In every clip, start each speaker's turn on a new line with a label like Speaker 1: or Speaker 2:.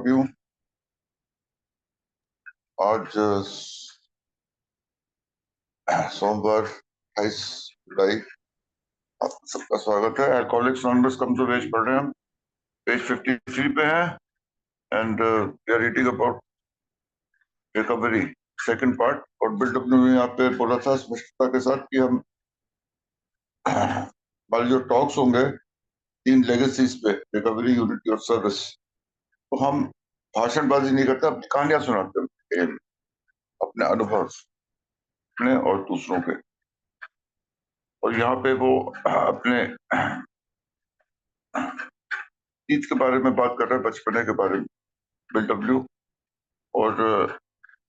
Speaker 1: भी हूँ। आज सोमवार 28 जुलाई। आप सबका स्वागत है। Alcoholics Anonymous come to age पढ़ रहे हैं हम। पेज 53 पे हैं and we are reading about recovery second part. और बिल्डअप ने यहाँ पे बोला था स्पष्टता के साथ कि हम हमारे जो टॉक्स होंगे 3 लेगेसीज पे, रिकवरी, यूनिटी और सर्विस, तो हम भाषणबाजी नहीं करते, अपनी कहानियां सुनाते हैं, अपने अनुभव, अपने और दूसरों के। और यहाँ पे वो अपने चीज के बारे में बात कर रहा है, बचपने के बारे में, बिल डब्ल्यू। और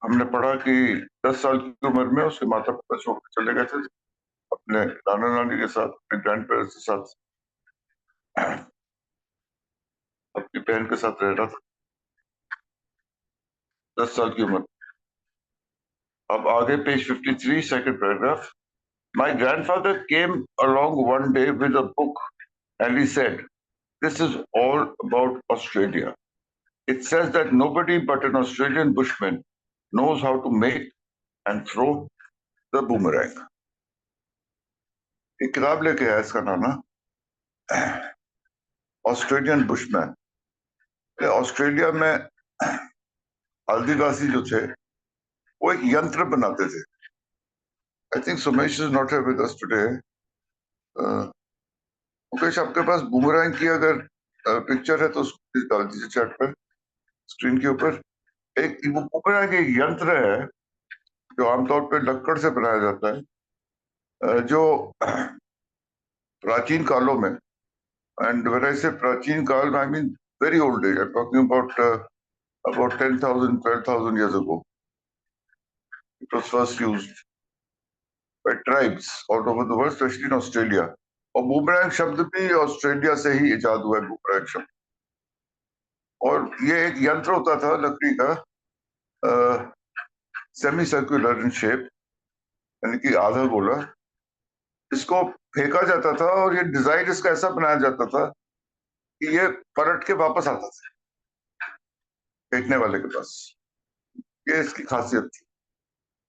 Speaker 1: हमने पढ़ा कि 10 साल की उम्र में उसके माता पिता छोड़ कर चले गए थे, अपने नाना नानी के साथ, अपने ग्रैंड पेरेंट्स के साथ, अपनी बहन के साथ रह रहा था 10 साल की उम्र। अब आगे page 53 second paragraph. My grandfather came along one day with a book and he said, "This is all about Australia. It says that nobody but an Australian bushman knows how to make and throw the boomerang." एक किताब लेके आया, इसका नाम है Australian bushman. Australia में आदिवासी जो थे वो एक यंत्र बनाते थे। I think Sumesh is not here with us today. Mukesh, आपके पास बूमरैंग की अगर पिक्चर है तो उसको डाल दीजिए चैट पर, स्क्रीन के ऊपर। एक वो बूमरैंग एक यंत्र है जो आमतौर पे लकड़ से बनाया जाता है, जो प्राचीन कालों में, एंड व्हेन आई से प्राचीन काल में, I mean very old age, I am talking about 10,000 12,000 years ago, it was first used by tribes all over the world, especially in Australia. और बूमरैंग शब्द भी ऑस्ट्रेलिया से ही इजाद हुआ है, बूमरैंग शब्द। और ये एक यंत्र होता था लकड़ी का, सेमी सर्कुलर इन शेप, यानी कि आधा गोला। इसको फेंका जाता था और ये डिजाइन इसका ऐसा बनाया जाता था कि ये पलट के वापस आता था फेंकने वाले के पास। ये इसकी खासियत थी।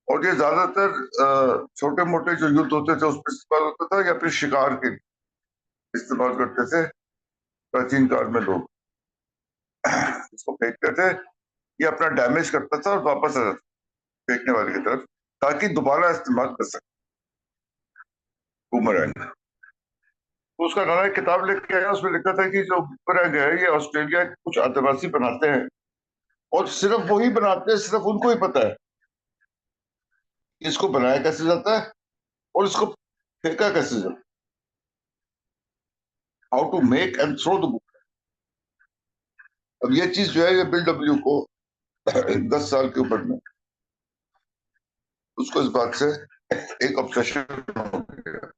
Speaker 1: और ये ज्यादातर छोटे मोटे जो युद्ध होते थे उसमें इस्तेमाल होता था, या फिर शिकार के लिए इस्तेमाल करते थे प्राचीन काल में लोग। इसको फेंकते थे, ये अपना डैमेज करता था और वापस आ जाता था फेंकने वाले की तरफ, ताकि दोबारा इस्तेमाल कर सके बूमरैंग। तो उसका नाना एक किताब लिख के आया, उसमें लिखा था कि जो बूमरैंग है ये ऑस्ट्रेलिया के कुछ आदिवासी बनाते हैं, और सिर्फ वही बनाते हैं, सिर्फ उनको ही पता है इसको बनाया कैसे जाता है और इसको फेंका कैसे जाता है। How to make and throw the book. अब ये चीज जो है, ये बिल डब्ल्यू को 10 साल की उम्र में उसको इस बात से एक ऑब्सेशन हो गया।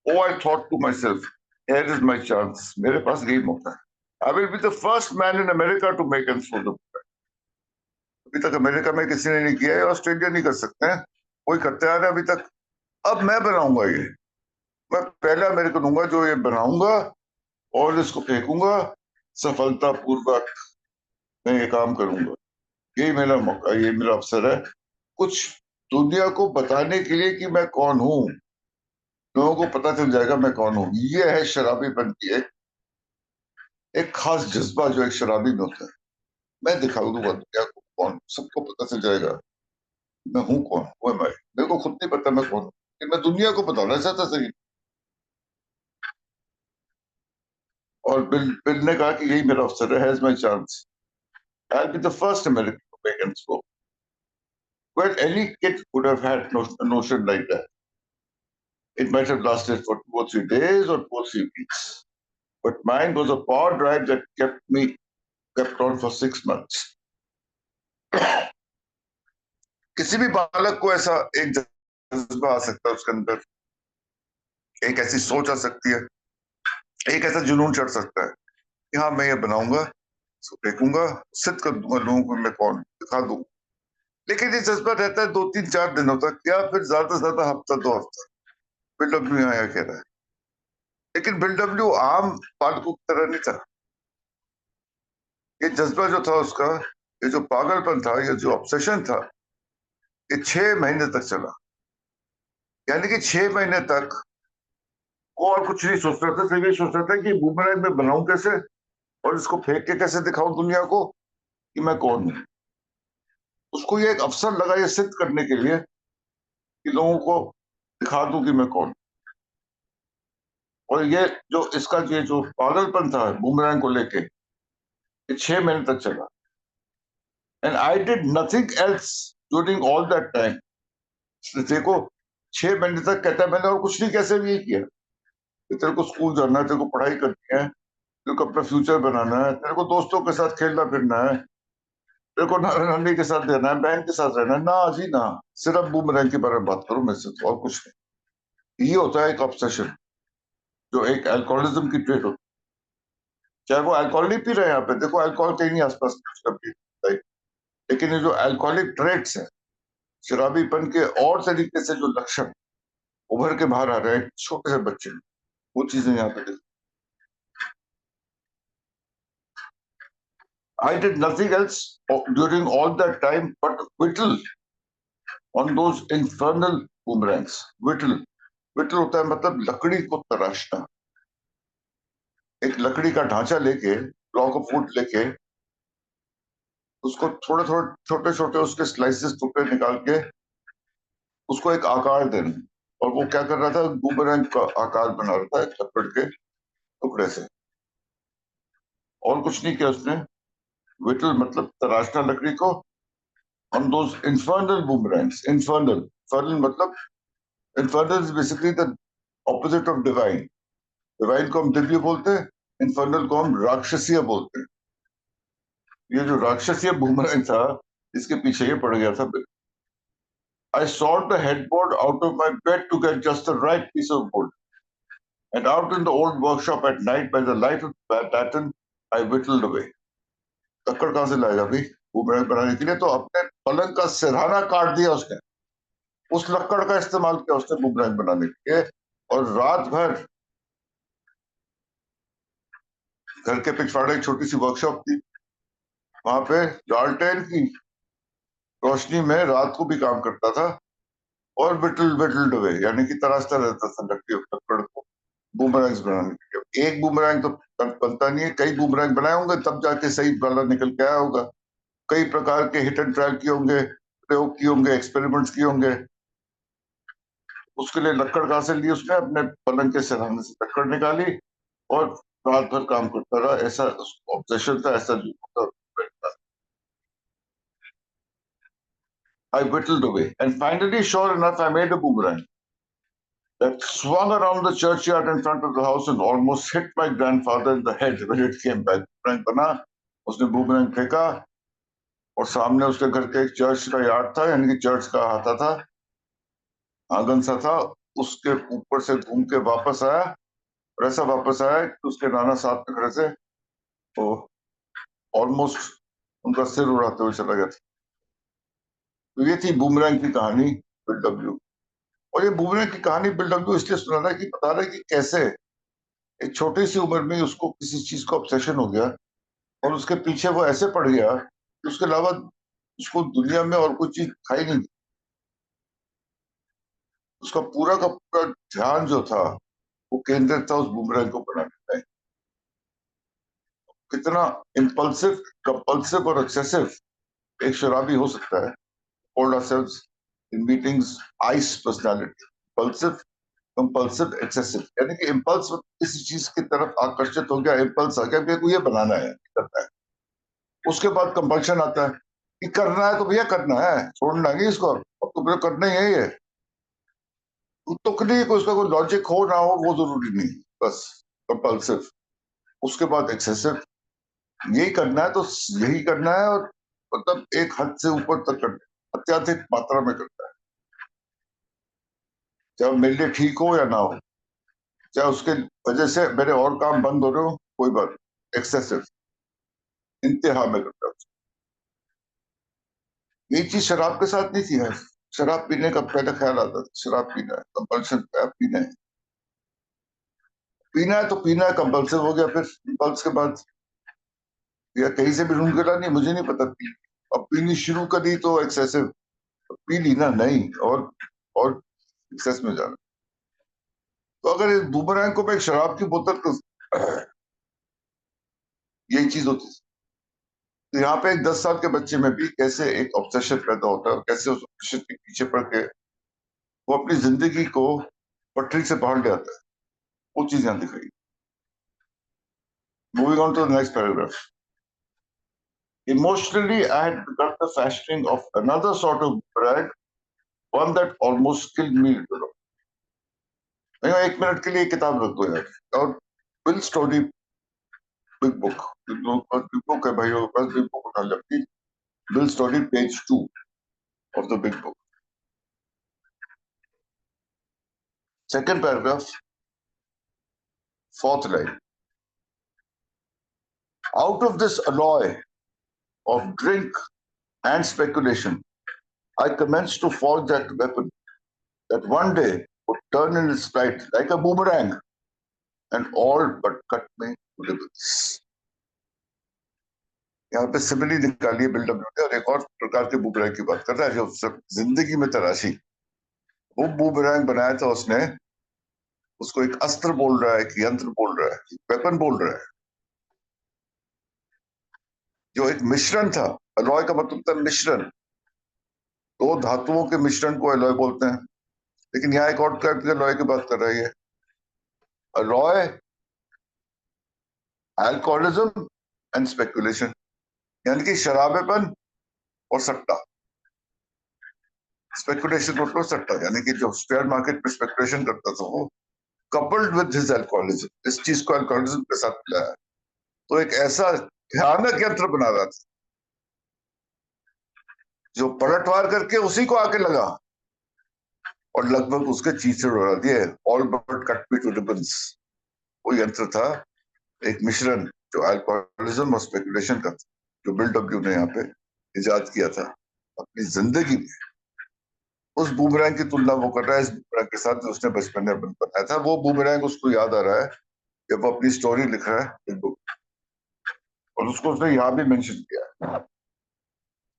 Speaker 1: Oh, I thought to myself, here is my chance. मेरे पास यही मौका है। I will be the first man in America to make and throw the book. अभी तक अमेरिका में किसी ने नहीं किया है, ऑस्ट्रेलिया नहीं कर सकते हैं, कोई करते आ रहे हैं अभी तक। अब मैं बनाऊंगा ये, मैं पहला अमेरिकन हूंगा जो ये बनाऊंगा और इसको फेंकूंगा, सफलतापूर्वक मैं ये काम करूंगा। यही मेरा मौका, ये मेरा अवसर है कुछ दुनिया को बताने के लिए कि मैं कौन हूं। लोगों को पता चल जाएगा मैं कौन हूं। ये है शराबीपन की एक खास जज्बा जो एक शराबी में होता है। मैं दिखा दूंगा दुनिया को कौन, सबको पता चल जाएगा मैं हूं कौन, वो मैं, मेरे को खुद नहीं पता मैं कौन हूं, लेकिन मैं दुनिया को बताना चाहता सही। और बिल ने कहा कि यही मेरा अवसर है, has my chance, I will be the first American to make and स्को। Well, any kid would have had a notion like that. It might have lasted for 2 or 3 days or 2 or 3 weeks. But mine was a power drive that kept on for 6 months. किसी भी बालक को ऐसा एक जज्बा आ सकता है उसके अंदर, एक ऐसी सोच आ सकती है, एक ऐसा जुनून चढ़ सकता है कि हाँ मैं ये बनाऊंगा, इसको फेंकूंगा, सिद्ध कर दूंगा लोगों को मैं कौन, दिखा दूंगा। लेकिन ये जज्बा रहता है 2, 3, 4 दिनों तक, या फिर ज्यादा से ज्यादा हफ्ता 2 हफ्ता। बिल डब्ल्यू यहाँ कह रहा है। लेकिन बिल डब्ल्यू आम पालकों की तरह नहीं था। ये जज्बा जो था उसका, ये जो पागलपन था, ये जो ऑब्सेशन था, ये 6 महीने तक चला। यानी कि 6 महीने तक वो और कुछ नहीं सोच रहा था, सिर्फ ये सोच रहा था कि बूमरैंग में बनाऊं कैसे और इसको फेंक के कैसे दिखाऊं दुनिया को कि मैं कौन हूं। उसको ये एक अवसर लगा ये सिद्ध करने के लिए कि लोगों को दिखा दूं कि मैं कौन। और ये जो इसका ये जो पागलपन था बूमरैंग को लेके, ये 6 महीने तक चला। And I did nothing else during all that time. देखो, 6 महीने तक कहता है मैंने और कुछ नहीं, कैसे भी ये किया कि तेरे को स्कूल जाना है, तेरे को पढ़ाई करनी है, तेरे को अपना फ्यूचर बनाना है, तेरे को दोस्तों के साथ खेलना फिरना है, तेरे को नाना नानी के साथ रहना है, बहन के साथ रहना है, ना जी ना। सिर्फ बूमरैंग के बारे में बात करूं मैं से, तो और कुछ नहीं। ये होता है एक ऑब्सेशन, जो एक अल्कोहलिज्म की ट्रेट होती है। चाहे वो अल्कोहल नहीं पी रहे हैं, यहाँ पे देखो अल्कोहल कहीं नहीं आसपास उसका पी रहा है। लेकिन ये जो अल्कोहलिक ट्रेट्स है, शराबीपन के और तरीके से जो लक्षण उभर के बाहर आ रहे हैं छोटे से बच्चे में, वो चीजें यहाँ पे देखो। I did nothing else during all that time but whittle on those infernal boomerangs. Whittle, whittle होता है मतलब लकड़ी को तराशना। एक लकड़ी का ढांचा लेके, ब्लॉक ऑफ वुड लेके, उसको थोड़े थोड़े छोटे छोटे उसके स्लाइसेस टुकड़े निकाल के उसको एक आकार देना। और वो क्या कर रहा था, बूमरैंग का आकार बना रहा था एक लकड़ के टुकड़े से, और कुछ नहीं किया उसने। विटल मतलब तराशना लकड़ी को, on those infernal boomerangs. Infernal, infernal मतलब, infernal is basically the opposite of divine. Divine को हम दिव्य बोलते हैं, infernal को हम राक्षसीय बोलते हैं। ये जो राक्षसीय बूमरैंग था, इसके पीछे ये पड़ गया था। I sought the headboard out of my bed to get just the right piece of wood, and out in the old workshop at night by the light of the lantern, I whittled away. लकड़ कहाँ से लाएगा भाई boomerang बनाने के लिए? तो अपने पलंग का सिरहाना काट दिया उसने, उस लकड़ का इस्तेमाल किया उसने बूमरैंग बनाने के लिए। और रात भर घर के पिछवाड़े एक छोटी सी वर्कशॉप थी, वहां पे लालटेन की रोशनी में रात को भी काम करता था और बिटल बिटल डुबे यानी कि तराशता रहता था लकड़ को बूमरैंग्स बनाने के लिए। एक बूमरैंग तो बनता नहीं है, कई बूमरैंग बनाए होंगे तब जाके सही वाला निकल के आया होगा। कई प्रकार के हिट एंड ट्रायल किए होंगे, प्रयोग किए होंगे, एक्सपेरिमेंट्स किए होंगे। उसके लिए लकड़ कहाँ से ली उसने? अपने पलंग के सिरहाने से लकड़ निकाली और रात भर काम करता रहा। ऐसा ऑब्सेशन था, ऐसा जो I whittled away, and finally, sure enough, I made a boomerang that swung around the churchyard in front of the house and almost hit my grandfather in the head when it came back. Boomerang बना, उसने boomerang फेंका और सामने उसके घर के एक church का यार्ड था, यानी कि चर्च का हाथा था, आंगन सा था, उसके ऊपर से घूम के वापस आया। और ऐसा वापस आया कि उसके नाना साथ में खड़े थे, तो ऑलमोस्ट उनका सिर उड़ाते हुए चला गया था। तो ये थी बूमरैंग की कहानी, बिल्डब्ल्यू। और ये बूमरैंग की कहानी बिल्डब्ल्यू इसलिए सुना रहा है कि बता रहा है कि कैसे एक छोटी सी उम्र में उसको किसी चीज का ऑब्सेशन हो गया और उसके पीछे वो ऐसे पड़ गया कि उसके अलावा उसको दुनिया में और कोई चीज खाई नहीं। उसका पूरा का पूरा ध्यान जो था वो केंद्रित था उस बूमरैंग को बनाने में। कितना इम्पल्सिव, कंपल्सिव और एक्सेसिव एक शराबी हो सकता है। called ourselves in meetings ICE personality, impulsive, compulsive, excessive। यानी कि इम्पल्स किसी चीज की तरफ आकर्षित हो गया, इम्पल्स आ गया, मेरे को ये बनाना है, करना है। उसके बाद कंपल्शन आता है कि करना है तो भैया करना है, छोड़ना नहीं इसको, अब तो मेरे करना ही है ये। तुक नहीं, कोई उसका कोई लॉजिक हो ना हो वो जरूरी नहीं, बस कंपल्सिव। उसके बाद एक्सेसिव, यही करना है तो यही करना है, और मतलब एक हद से ऊपर तक करना है, अत्यधिक मात्रा में करना है, चाहे मेरे लिए ठीक हो या ना हो, चाहे उसके वजह से मेरे और काम बंद हो रहे हो, कोई बात। एक्सेसिव, इंतहा में करता है। ये चीज शराब के साथ नहीं थी है। शराब पीने का पहले ख्याल आता था शराब पीना है, कंपल्सन पीना है, पीना है तो पीना है, कंपल्सिव हो गया। फिर इम्पल्स के बाद या कहीं से भी ढूंढ के ला, नहीं मुझे नहीं पता, पी अब पीनी शुरू करी तो एक्सेसिव पी ली ना, नहीं और एक्सेस में जाना। तो अगर इस बूमरैंग को मैं एक शराब की बोतल को यही चीज होती है। तो यहाँ पे एक 10 साल के बच्चे में भी कैसे एक ऑब्सेशन पैदा होता है और कैसे उस ऑब्सेशन के पीछे पड़ के वो अपनी जिंदगी को पटरी से बाहर ले आता है, वो चीज यहाँ दिखाई। Moving on to the next paragraph. Emotionally, I had begun the fashioning of another sort of brag, one that almost killed me. मैं 1 मिनट के लिए किताब रख दो यार, और bill story big book, big book है भाइयों के पास, बिग बुक उठा लेती, bill story page 2 of the big book. Second paragraph, fourth line. Out of this alloy of drink and speculation, I commenced to forge that weapon that one day would turn in its flight like a boomerang and all but cut me to ribbons. यहाँ पे simile निकाली है buildup ने, और एक और प्रकार के बूमरैंग की बात कर रहा है जो सब जिंदगी में तराशी। वो बूमरैंग बनाया था उसने, उसको एक अस्त्र बोल रहा है, एक यंत्र बोल रहा है, एक वेपन बोल रहा है, जो एक मिश्रण था। अलॉय का मतलब था मिश्रण, दो धातुओं के मिश्रण को अलॉय बोलते हैं। लेकिन यहाँ एक और टाइप के अलॉय की बात कर रही है, अलॉय अल्कोहलिज्म एंड स्पेकुलेशन, यानी कि शराबेपन और सट्टा। स्पेकुलेशन मतलब सट्टा, यानी कि जो शेयर मार्केट में स्पेकुलेशन करता था वो कपल्ड विद हिज अल्कोहलिज्म, इस चीज को अल्कोहलिज्म के साथ मिलाया, तो एक ऐसा भयानक यंत्र बना रहा था जो पलटवार करके उसी को आके लगा और लगभग उसके चीसे उड़ा दिए, all but cut me to ribbons. वो यंत्र था एक मिश्रण जो अल्कोहलिज्म और स्पेकुलेशन का था, जो बिल डब्ल्यू ने यहाँ पे इजाद किया था अपनी जिंदगी में। उस बूमरैंग की तुलना वो कर रहा है इस बूमरैंग के साथ जो उसने बचपन में बनाया था। वो बूमरैंग उसको याद आ रहा है जब वो अपनी स्टोरी लिख रहा है एक बुक, और उसको उसने यहाँ भी मेंशन किया है।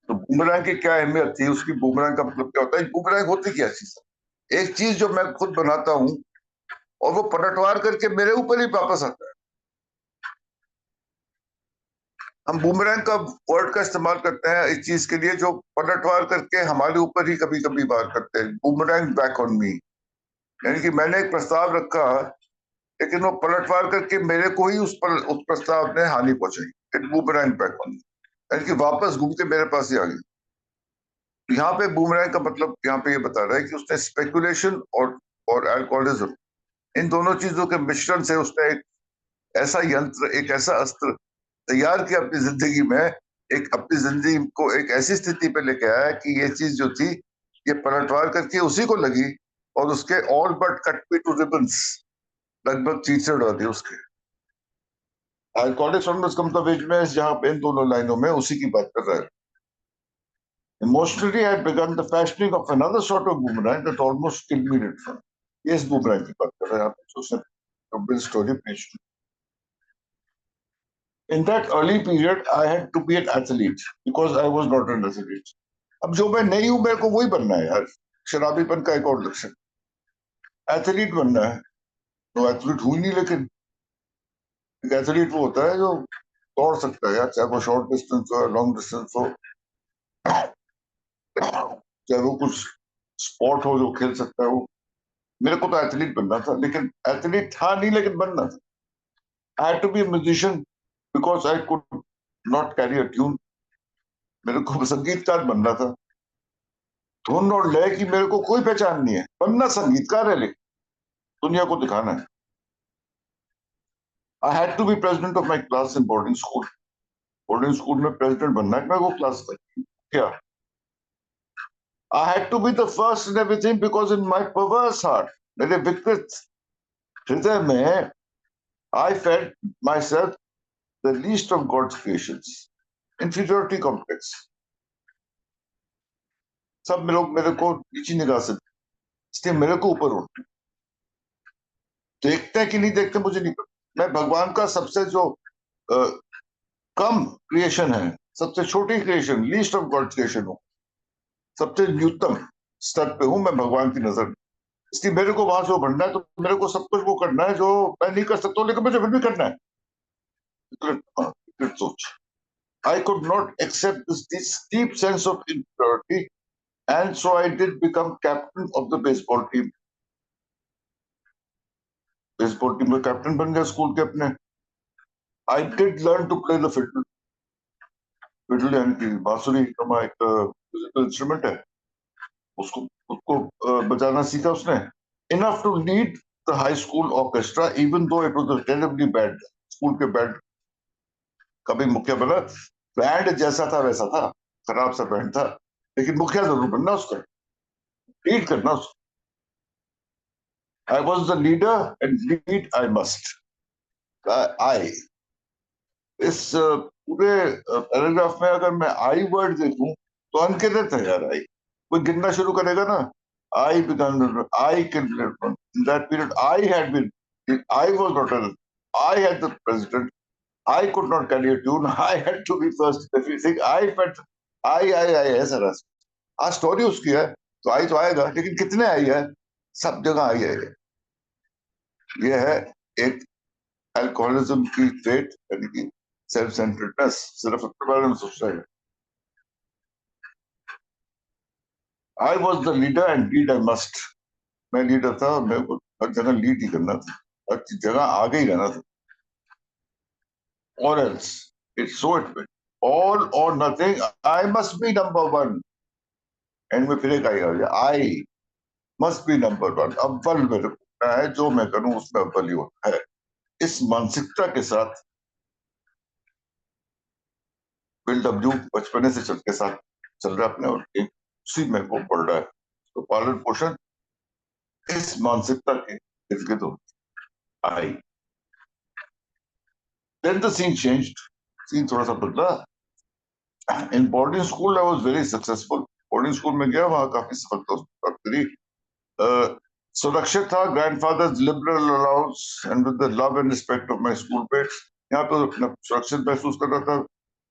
Speaker 1: तो बूमरैंग की क्या अहमियत थी, उसकी बूमरैंग का मतलब क्या होता है, बूमरैंग होती क्या चीज है, एक चीज जो मैं खुद बनाता हूँ और वो पलटवार करके मेरे ऊपर ही वापस आता है। हम बूमरैंग का वर्ड का इस्तेमाल करते हैं इस चीज के लिए जो पलटवार करके हमारे ऊपर ही कभी कभी वार करते हैं, बूमरैंग बैक ऑन मी, यानी कि मैंने एक प्रस्ताव रखा लेकिन वो पलटवार करके मेरे को ही उस प्रस्ताव ने हानि पहुंचाई। It boomerang back on me, यानी कि वापस घूम के मेरे पास ही आ गई। यहाँ पे बूमरैंग का मतलब यहाँ पे ये बता रहा है कि उसने स्पेकुलेशन और अल्कोहलिज्म, इन दोनों चीजों के मिश्रण से उसने एक ऐसा यंत्र, एक ऐसा अस्त्र तैयार किया अपनी जिंदगी में, एक अपनी जिंदगी को एक ऐसी स्थिति पे लेके आया कि ये चीज जो थी ये पलटवार करके उसी को लगी और उसके all but cut me to ribbons, लगभग चीर से उड़ा दी उसके। Alcoholics almost come to age में जहां पे इन दोनों लाइनों में उसी की बात कर रहा है। Emotionally, I had begun the fashioning of another sort of boomerang that almost killed me dead from. ये इस बूमरैंग की बात कर रहे हैं यहाँ पे, जो उसने bill story page 2। In that early period, I had to be an athlete because I was not an athlete. अब जो मैं नहीं हूं मेरे को वही बनना है यार, शराबीपन का एक और लक्षण, एथलीट बनना है। तो एथलीट हुई नहीं, लेकिन एक एथलीट वो होता है जो दौड़ सकता है यार, चाहे वो शॉर्ट डिस्टेंस हो, लॉन्ग डिस्टेंस हो, चाहे वो कुछ स्पोर्ट हो जो खेल सकता है वो। मेरे को तो एथलीट बनना था, लेकिन एथलीट था नहीं लेकिन बनना था। I had to be musician because I could not carry a tune, मेरे को संगीतकार बनना था। धुन और लय की मेरे को कोई पहचान नहीं है, बनना संगीतकार है लेकिन दुनिया को दिखाना है। I had to be president of my class in boarding school, boarding school में प्रेसिडेंट बनना है मेरे को क्लास का। क्या I had to be the first in everything because in my perverse heart, मेरे विकृत हृदय में, I felt myself the least of God's creations. Inferiority complex. सब लोग मेरे को नीची निगाह से, इसलिए मेरे को ऊपर उठते, देखते हैं कि नहीं देखते मुझे नहीं पता। मैं भगवान का सबसे जो कम क्रिएशन है, सबसे छोटी creation, least of God creation हूँ, सबसे न्यूनतम स्तर पे हूं मैं भगवान की नजर में। इसलिए मेरे को वहां से उभरना है, तो मेरे को सब कुछ वो करना है जो मैं नहीं कर सकता, लेकिन मुझे फिर भी करना है। सोच, I could not accept this deep sense of inferiority, and so I did become captain of the baseball team. Baseball team में कैप्टन बन गया स्कूल के अपने। I did learn to play the fiddle. Fiddle यानी कि बांसुरी का एक म्यूजिकल इंस्ट्रूमेंट है, उसको उसको बजाना सीखा उसने। Enough to lead the high school orchestra even though it was terribly bad. School के बैंड का भी मुखिया बना। बैंड जैसा था वैसा था, खराब सा बैंड था, लेकिन मुखिया जरूर बनना उसका, लीड करना उसको। I was the leader and lead I must. I इस पूरे पैराग्राफ में अगर मैं आई वर्ड देखूं तो अनगिनत है यार। आई कोई गिनना शुरू करेगा ना, I began, I can, in that period I had been, I was not an, I had the president, I could not carry a tune, I had to be first in everything, I felt, I है सारा। आज story उसकी है तो आई तो आएगा, लेकिन कितने आई है, सब जगह आई है। ये है एक अल्कोहलिज्म की ट्रेट, यानी कि सेल्फ सेंटर्डनेस, सिर्फ अपने बारे में सोचता है। आई was the leader and lead I must. मैं लीडर था और मेरे को हर जगह लीड ही करना था, हर जगह आगे ही रहना था। और else it's so it all or nothing, I must be number one. End में फिर एक I must be number one, अव्वल मेरे को है, जो मैं करूं उसमें अव्वल ही होता है। इस मानसिकता के साथ बिल डब्ल्यू बचपने से चल के साथ चल रहा है अपने, और एक उसी में वो पढ़ रहा है, तो पालन पोषण इस मानसिकता के इर्द गिर्द होती आई। Then the scene changed, scene थोड़ा सा बदला। In boarding school I was very successful. Boarding school में गया, वहां काफी सफलता प्राप्त करी। सुरक्षित था, grandfather's liberal allowance and with the love and respect of my school pets. यहाँ पे अपना सुरक्षित महसूस कर रहा था,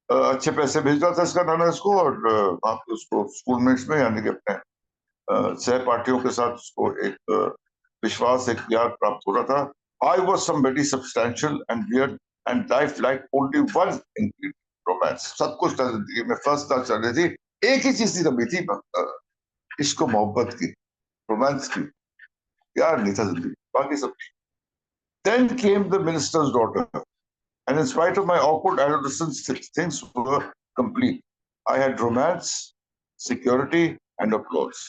Speaker 1: अच्छे पैसे भेज रहा था इसका नाना इसको, और वहां पे उसको स्कूलमेट्स में यानी कि अपने सहपाठियों के साथ उसको एक विश्वास, एक प्यार प्राप्त हो रहा था। I was somebody substantial and weird and life like only one ingredient, romance. सब कुछ था जिंदगी में, फर्स्ट क्लास चल रही थी, एक ही चीज थी कमी थी, इश्क मोहब्बत की, रोमांस की, प्यार नहीं था जिंदगी, बाकी सब। Then came the minister's daughter, and in spite of my awkward adolescence, things were complete. I had romance, security, and applause.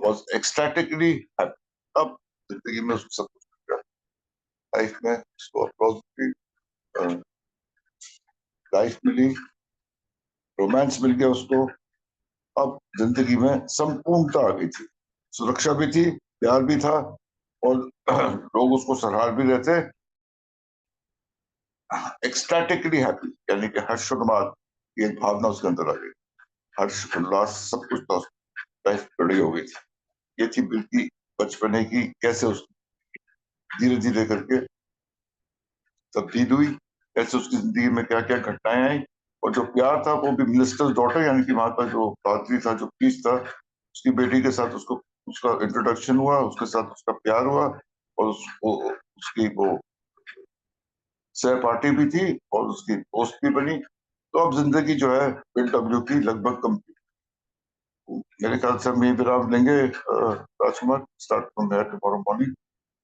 Speaker 1: Was ecstatically happy. अब जिंदगी में उसको सब कुछ मिल गया, लाइफ में उसको अप्लॉज मिली, लाइफ मिली, रोमांस मिल गया उसको। अब जिंदगी में संपूर्णता आ गई थी, सुरक्षा भी थी, प्यार भी था, और लोग उसको सराह भी रहे थे। एक्सटैटिकली हैप्पी यानी कि हर्षोन्माद की एक भावना उसके अंदर आ गई, हर्ष उल्लास सब कुछ तो लाइफ बड़ी हो गई थी। ये थी बिल की बचपने की, कैसे उस धीरे धीरे करके तब्दील हुई, कैसे उसकी जिंदगी में क्या क्या घटनाएं आई। और जो प्यार था वो भी मिनिस्टर डॉटर यानी कि वहां का जो पादरी था, जो प्रीस्ट था, उसकी बेटी के साथ उसको उसका इंट्रोडक्शन हुआ, उसके साथ उसका प्यार हुआ, और उसकी वो सहपाठी भी थी और उसकी दोस्त भी बनी। तो अब जिंदगी जो है बिल डब्ल्यू की लगभग कंप्लीट। मेरे ख्याल से हम यही विराम लेंगे। Rajkumar, start from there tomorrow morning,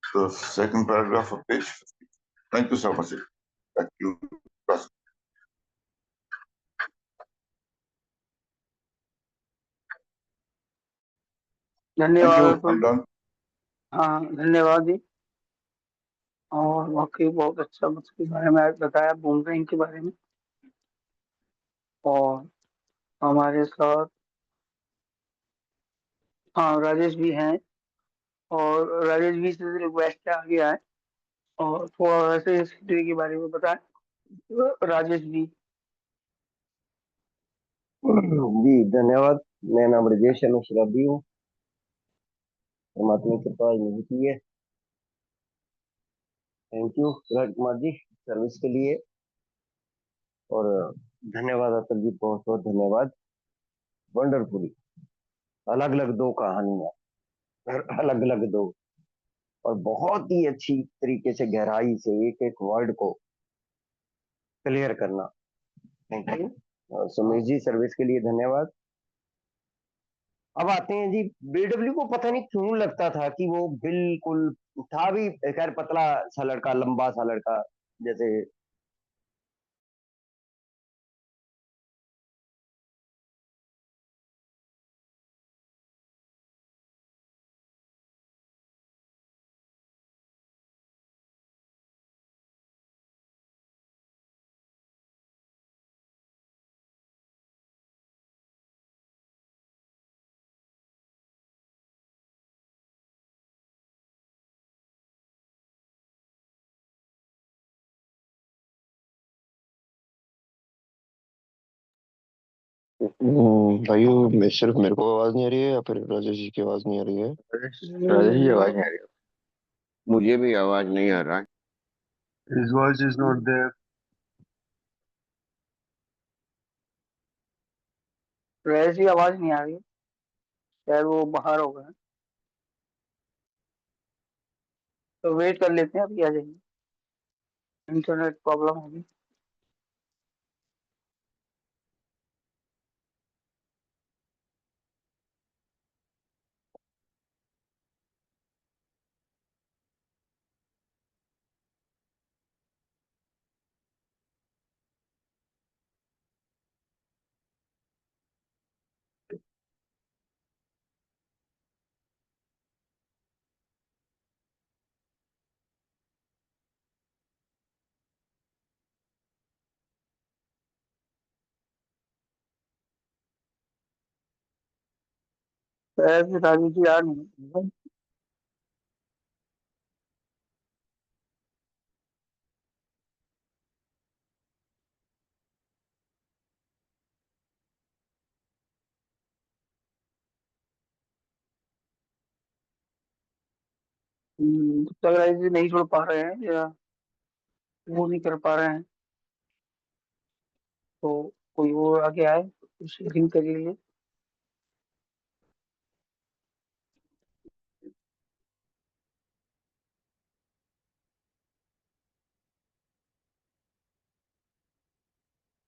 Speaker 1: the second paragraph of page 50। Thank you so much. Thank you.
Speaker 2: धन्यवाद।
Speaker 1: हाँ,
Speaker 2: धन्यवाद जी। और वाकई बहुत अच्छा उसके बारे में बताया, बूमरैंग के बारे में। और हमारे साथ हाँ राजेश भी हैं, और राजेश भी से रिक्वेस्ट है आगे आए और थोड़ा से हिस्ट्री के बारे में बताएं। राजेश जी।
Speaker 3: जी धन्यवाद। मेरा नाम ब्रजेश अनुशराबी हूँ। परमात्मा की कृपा निधि है। Thank you Rajkumar ji, service के लिए। और धन्यवाद अतुल जी, बहुत बहुत धन्यवाद। वंडरफुली अलग अलग दो कहानियां, अलग अलग दो, और बहुत ही अच्छी तरीके से गहराई से एक एक वर्ड को क्लियर करना। Thank you Sumesh ji, service के लिए धन्यवाद। अब आते हैं जी, बीडब्ल्यू को पता नहीं क्यों लगता था कि वो बिल्कुल था भी, खैर पतला सा लड़का, लंबा सा लड़का, जैसे
Speaker 4: भाइयों, मैं सिर्फ मेरे को आवाज नहीं आ रही है या फिर राजेश जी की आवाज नहीं आ रही है?
Speaker 5: राजेश जी आवाज नहीं आ रही। मुझे भी आवाज नहीं आ रहा है।
Speaker 4: His voice is not there.
Speaker 2: वैसी आवाज नहीं आ रही, शायद वो बाहर हो गए। तो वेट कर लेते हैं, अभी आ जाएंगे। इंटरनेट प्रॉब्लम होगी। शायद राजू जी आ नहीं। तब तक राजू जी नहीं छोड़ पा रहे हैं या वो नहीं कर पा रहे हैं, तो कोई और आगे आए, शेयरिंग के लिए।